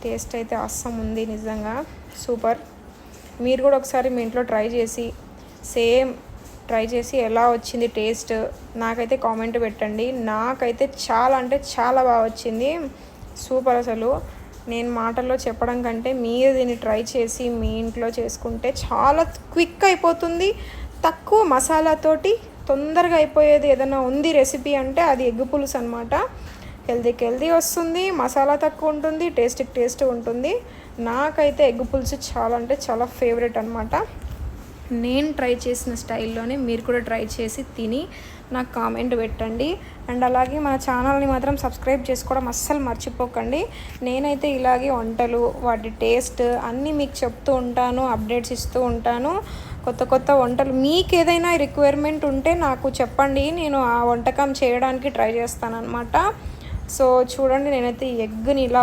Taste అయితే అస్సలు ఉంది, నిజంగా సూపర్. మీరు కూడా ఒకసారి మీ ఇంట్లో ట్రై చేసి ఎలా వచ్చింది టేస్ట్ నాకైతే కామెంట్ పెట్టండి. నాకైతే చాలా అంటే చాలా బాగా వచ్చింది, సూపర్. అసలు నేను మాటల్లో చెప్పడం కంటే మీరు దీన్ని ట్రై చేసి మీ ఇంట్లో చేసుకుంటే చాలా క్విక్ అయిపోతుంది, తక్కువ మసాలాతోటి తొందరగా అయిపోయేది ఏదైనా ఉంది రెసిపీ అంటే అది ఎగ్ పులుసు అనమాట. హెల్దీ వస్తుంది, మసాలా తక్కువ ఉంటుంది, టేస్ట్ ఉంటుంది. నాకైతే ఎగ్ పులుసు చాలా అంటే చాలా ఫేవరెట్ అనమాట. నేను ట్రై చేసిన స్టైల్లోనే మీరు కూడా ట్రై చేసి తిని నాకు కామెంట్ పెట్టండి. అండ్ అలాగే మన ఛానల్ని మాత్రం సబ్స్క్రైబ్ చేసుకోవడం అస్సలు మర్చిపోకండి. నేనైతే ఇలాగే వంటలు, వాటి టేస్ట్ అన్నీ మీకు చెప్తూ ఉంటాను, అప్డేట్స్ ఇస్తూ ఉంటాను. కొత్త వంటలు మీకు ఏదైనా రిక్వైర్మెంట్ ఉంటే నాకు చెప్పండి, నేను ఆ వంటకం చేయడానికి ట్రై చేస్తాను అనమాట. సో చూడండి, నేనైతే ఈ ఎగ్ని ఇలా